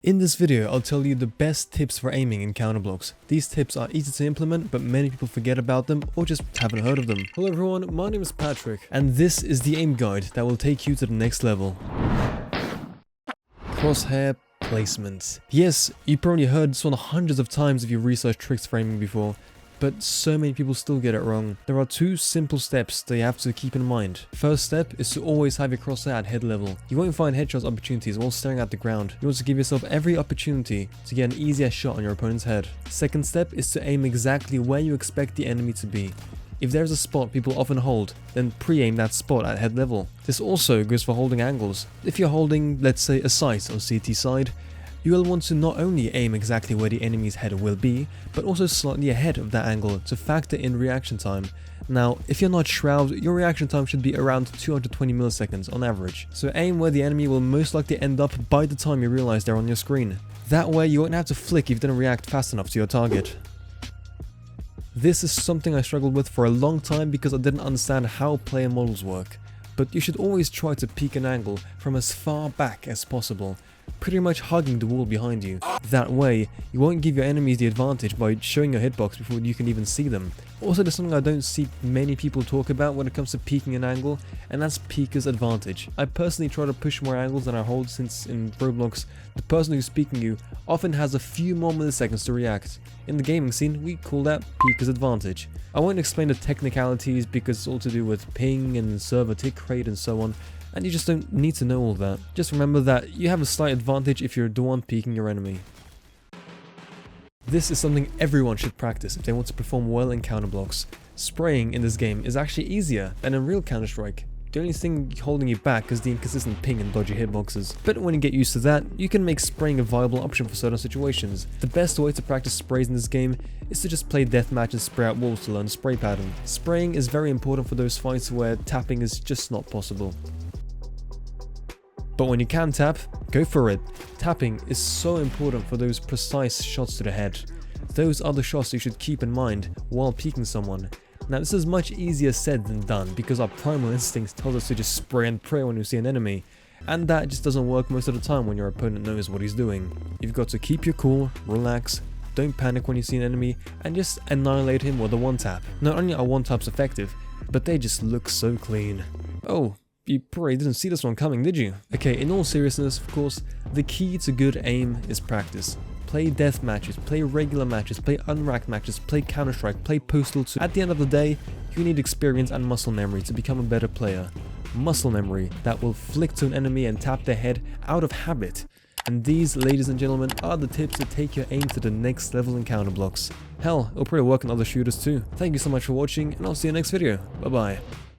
In this video, I'll tell you the best tips for aiming in Counter Blox. These tips are easy to implement, but many people forget about them or just haven't heard of them. Hello everyone, my name is Patrick, and this is the aim guide that will take you to the next level. Crosshair Placement. Yes, you probably heard this one hundreds of times if you researched tricks for aiming before, but so many people still get it wrong. There are two simple steps that you have to keep in mind. First step is to always have your crosshair at head level. You won't find headshot opportunities while staring at the ground. You want to give yourself every opportunity to get an easier shot on your opponent's head. Second step is to aim exactly where you expect the enemy to be. If there's a spot people often hold, then pre-aim that spot at head level. This also goes for holding angles. If you're holding, let's say, a sight on CT side, you will want to not only aim exactly where the enemy's head will be, but also slightly ahead of that angle to factor in reaction time. Now, if you're not Shroud, your reaction time should be around 220 milliseconds on average. So aim where the enemy will most likely end up by the time you realize they're on your screen. That way you won't have to flick if you didn't react fast enough to your target. This is something I struggled with for a long time because I didn't understand how player models work. But you should always try to peek an angle from as far back as possible, pretty much hugging the wall behind you. That way, you won't give your enemies the advantage by showing your hitbox before you can even see them. Also, there's something I don't see many people talk about when it comes to peeking an angle, and that's peeker's advantage. I personally try to push more angles than I hold, since in Roblox, the person who's peeking you often has a few more milliseconds to react. In the gaming scene, we call that peeker's advantage. I won't explain the technicalities because it's all to do with ping and server tick rate and so on, and you just don't need to know all that. Just remember that you have a slight advantage if you're the one peeking your enemy. This is something everyone should practice if they want to perform well in Counter Blox. Spraying in this game is actually easier than in real Counter-Strike. The only thing holding you back is the inconsistent ping and dodgy hitboxes. But when you get used to that, you can make spraying a viable option for certain situations. The best way to practice sprays in this game is to just play deathmatch and spray out walls to learn the spray pattern. Spraying is very important for those fights where tapping is just not possible. But when you can tap, go for it. Tapping is so important for those precise shots to the head. Those are the shots you should keep in mind while peeking someone. Now, this is much easier said than done because our primal instincts tell us to just spray and pray when you see an enemy, and that just doesn't work most of the time when your opponent knows what he's doing. You've got to keep your cool, relax, don't panic when you see an enemy, and just annihilate him with a one tap. Not only are one taps effective, but they just look so clean. Oh, you probably didn't see this one coming, did you? Okay, in all seriousness, of course, the key to good aim is practice. Play death matches, play regular matches, play unranked matches, play Counter-Strike, play Postal 2. At the end of the day, you need experience and muscle memory to become a better player. Muscle memory that will flick to an enemy and tap their head out of habit. And these, ladies and gentlemen, are the tips to take your aim to the next level in Counter Blox. Hell, it'll probably work on other shooters too. Thank you so much for watching, and I'll see you next video. Bye bye.